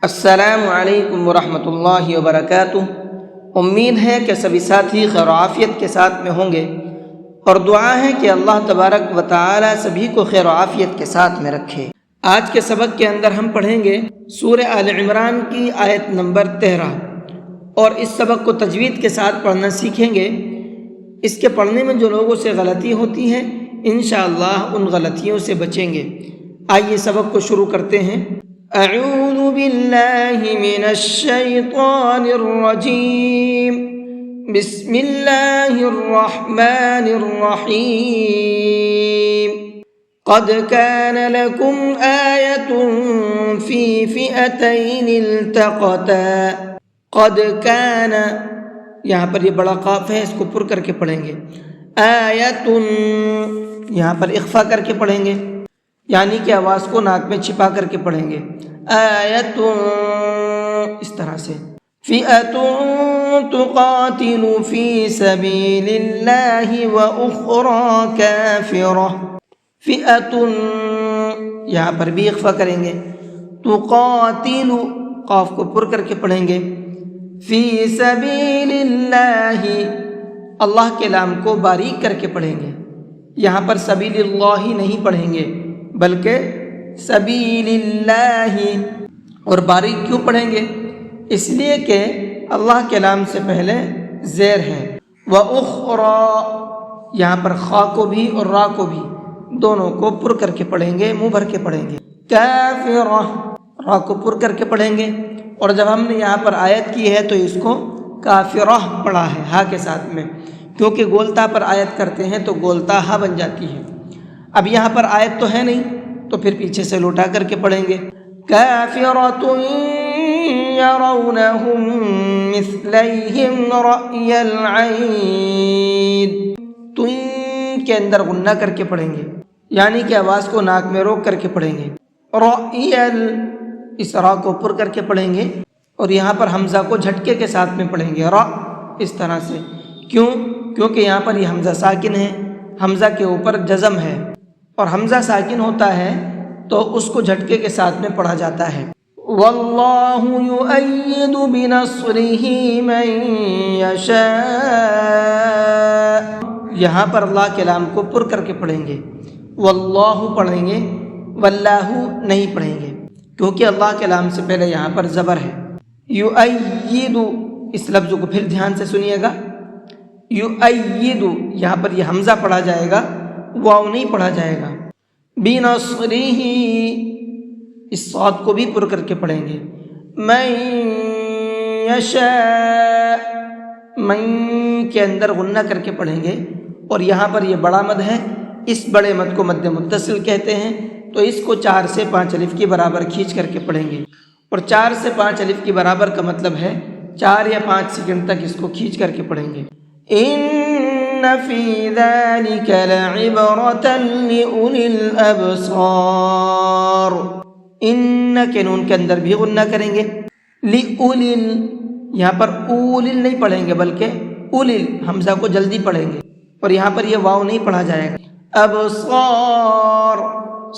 السلام علیکم ورحمۃ اللہ وبرکاتہ۔ امید ہے کہ سبھی ساتھی خیر و عافیت کے ساتھ میں ہوں گے، اور دعا ہے کہ اللہ تبارک و تعالی سبھی کو خیر و عافیت کے ساتھ میں رکھے۔ آج کے سبق کے اندر ہم پڑھیں گے سورہ آل عمران کی آیت نمبر 13، اور اس سبق کو تجوید کے ساتھ پڑھنا سیکھیں گے۔ اس کے پڑھنے میں جو لوگوں سے غلطی ہوتی ہے انشاءاللہ ان غلطیوں سے بچیں گے۔ آئیے سبق کو شروع کرتے ہیں۔ اعوذ باللہ من الشیطان الرجیم، بسم اللہ الرحمن الرحیم۔ قد كان لكم آية في فئتين التقتا۔ قد كان، یہاں پر یہ بڑا قاف ہے، اس کو پر کر کے پڑھیں گے۔ آیۃ، یہاں پر اخفا کر کے پڑھیں گے، یعنی کہ آواز کو ناک میں چھپا کر کے پڑھیں گے۔ آیۃ، اس طرح سے۔ فئۃ تقاتل فی سبیل اللہ واخری کافرہ۔ فئۃ، یہاں پر بھی اخفا کریں گے۔ تقاتل، قاف کو پر کر کے پڑھیں گے۔ فی سبیل اللہ، اللہ کے لام کو باریک کر کے پڑھیں گے۔ یہاں پر سبیل اللہ نہیں پڑھیں گے بلکہ سبیل اللہ، اور باریک کیوں پڑھیں گے؟ اس لیے کہ اللہ کے نام سے پہلے زیر ہے۔ وَأُخْرَى، یہاں پر خا کو بھی اور را کو بھی دونوں کو پر کر کے پڑھیں گے، منہ بھر کے پڑھیں گے۔ کافرہ، را کو پر کر کے پڑھیں گے، اور جب ہم نے یہاں پر آیت کی ہے تو اس کو کافرہ پڑھا ہے ہا کے ساتھ میں، کیونکہ گولتا پر آیت کرتے ہیں تو گولتا ہا بن جاتی ہے۔ اب یہاں پر آیت تو ہے نہیں، تو پھر پیچھے سے لوٹا کر کے پڑھیں گے۔ کافرۃ یرونہم مثلیہم رأی العین۔ تن کے اندر غنہ کر کے پڑھیں گے، یعنی کہ آواز کو ناک میں روک کر کے پڑھیں گے۔ رأی ال، اس را کو پر کر کے پڑھیں گے، اور یہاں پر حمزہ کو جھٹکے کے ساتھ میں پڑھیں گے، را، اس طرح سے۔ کیوں؟ کیونکہ یہاں پر یہ حمزہ ساکن ہے، حمزہ کے اوپر جزم ہے، اور حمزہ ساکن ہوتا ہے تو اس کو جھٹکے کے ساتھ میں پڑھا جاتا ہے۔ واللہ یؤید بنصرہ من یشاء، یہاں پر اللہ کے لام کو پر کر کے پڑھیں گے۔ واللہ پڑھیں گے، واللہ نہیں پڑھیں گے، کیونکہ اللہ کے لام سے پہلے یہاں پر زبر ہے۔ یؤید، اس لفظ کو پھر دھیان سے سنیے گا۔ یؤید، یہاں پر یہ حمزہ پڑھا جائے گا، واو نہیں پڑھا جائے گا۔ بنصرہ، اس صاد کو بھی پر کر کے پڑھیں گے۔ من یشاء، من کے اندر غنہ کر کے پڑھیں گے، اور یہاں پر یہ بڑا مد ہے، اس بڑے مد کو مد متصل کہتے ہیں، تو اس کو 4 سے 5 الف کے برابر کھینچ کر کے پڑھیں گے، اور 4 سے 5 الف کے برابر کا مطلب ہے 4 یا 5 سیکنڈ تک اس کو کھینچ کر کے پڑھیں گے۔ ان فی ذلک لعبرۃ لأولی الابصار۔ ان کے نون کے اندر بھی غنہ کریں گے۔ لأولی، یہاں پر اولل نہیں پڑھیں گے بلکہ اولل، حمزہ کو جلدی پڑھیں گے، اور یہاں پر یہ واو نہیں پڑھا جائے گا۔ ابصار،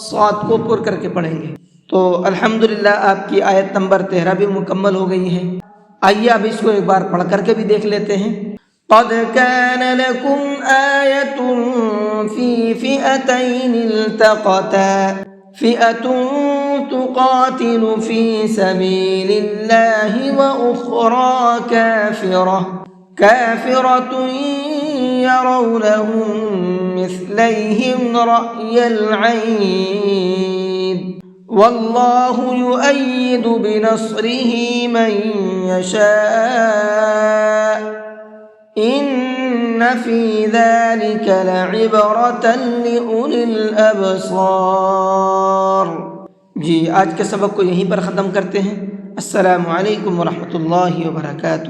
صاد کو پر کر کے پڑھیں گے۔ تو الحمدللہ آپ کی آیت نمبر 13 بھی مکمل ہو گئی ہے۔ آئیے اب اس کو ایک بار پڑھ کر کے بھی دیکھ لیتے ہیں۔ قد كان لكم آية في فئتين التقتا، فئة تقاتل في سبيل الله وأخرى كافرة يرونهم مثليهم رأي العين، والله يؤيد بنصره من يشاء، ان فی ذلک لعبرۃ لأولی الابصار۔ جی، آج کے سبق کو یہیں پر ختم کرتے ہیں۔ السلام علیکم ورحمۃ اللہ وبرکاتہ۔